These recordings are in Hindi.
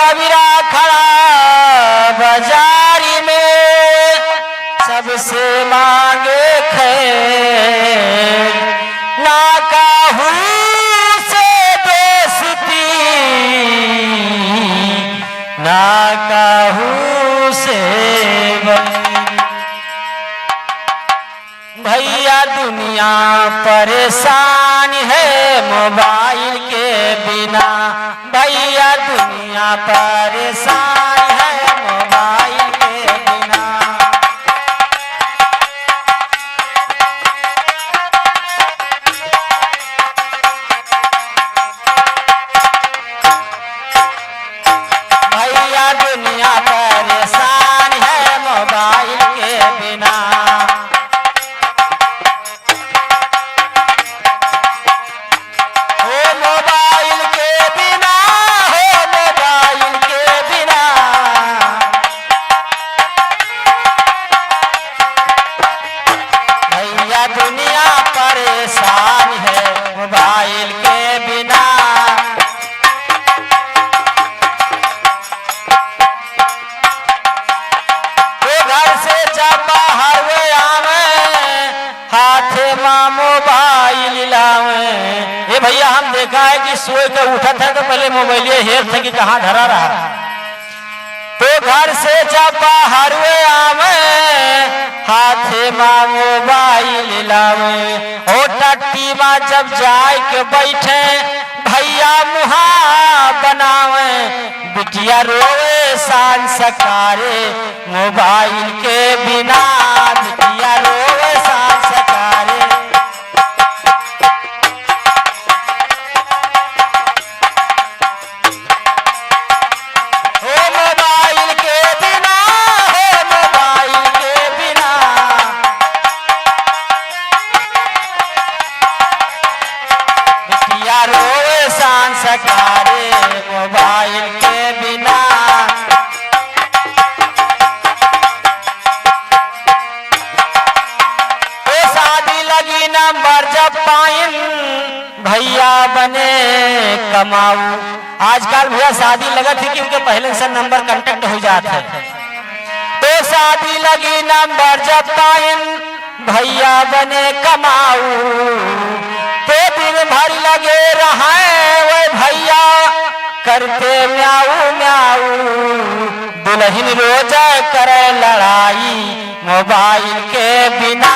कबीरा खड़ा बाजारी में, सबसे मांगे खैर, ना काहू से दोस्ती, ना काहू से भैया दुनिया परेशान है मोबाइल के बिना, भैया दुनिया परेशान है मोबाइल के बिना। भैया दुनिया परेशान है मोबाइल के बिना। दुनिया परेशान है मोबाइल के बिना। तो घर से जब बाहर वे आवे, हाथ में मोबाइल लावे। ये भैया हम देखा है कि सोए के उठा था तो पहले मोबाइल हेर थे कि कहाँ धरा रहा। तो घर से जब बाहर वे आवे, हाथे में मोबाइल लावे। ओ टट्टी में जब जाए के बैठे, भैया मुहा बनावे। बिटिया रोवे सान सकारे मोबाइल के बिना, बिटिया रोवे सान सकारे। रोवे सान सकारे मोबाइल के बिना। तो शादी लगी नंबर जब पाइन, भैया बने कमाऊ। आजकल भैया शादी लगा थी कि उनके पहले से नंबर कांटेक्ट हो जाते हैं। तो शादी लगी नंबर जब पाइन, भैया बने कमाऊ। तो दिन भर लगे रहे वो भैया करते म्याऊ म्याऊ। दुल्हन रोज करे लड़ाई मोबाइल के बिना,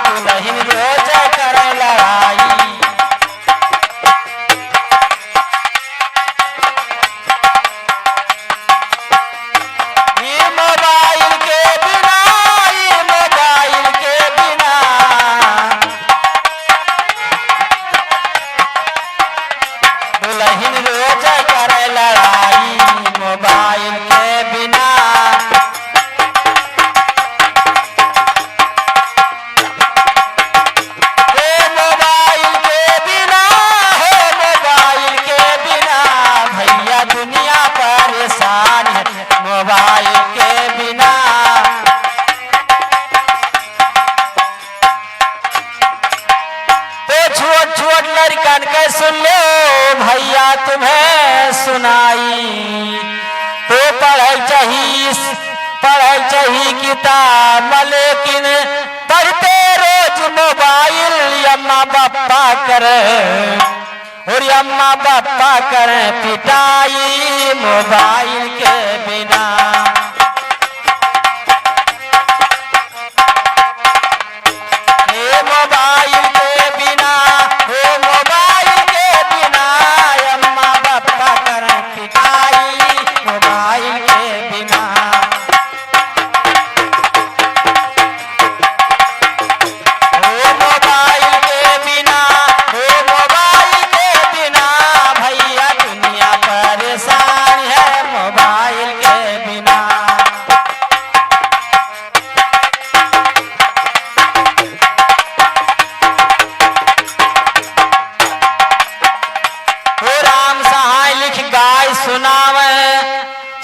दुल्हन रोज करे लड़ाई। ये मोबाइल के बिना, ये मोबाइल के बिना। दुल्हन रोज करे लड़ाई मोबाइल के बिना। मोबाइल के बिना, मोबाइल के बिना। भैया दुनिया परेशान है मोबाइल के बिना। तो छोट छोट लड़कन के सुन लो भैया तुम्हें सुनाई। तो पढ़ाई चाहिए किताब, लेकिन पढ़ते रोज मोबाइल। अम्मा बापा करे और अम्मा बापा करे पिटाई मोबाइल के बिना। मोबाइल के बिना, मोबाइल के बिना। अम्मा बापा करें पिटाई मोबाइल के बिना। मोबाइल के बिना, मोबाइल के बिना। भैया दुनिया परेशान है मोबाइल के बिना।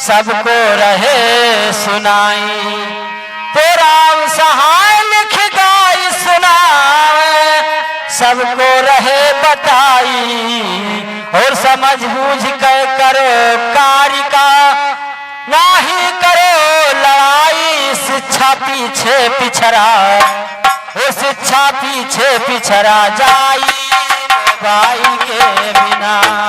सबको रहे सुनाई। तो राम सहाय लिख गाय सुनावे, सबको रहे बताई। और समझ बूझ कर करो कार्य का पीछे पिछड़ा, वो शिक्षा पीछे पिछड़ा जाई मोबाइल के बिना।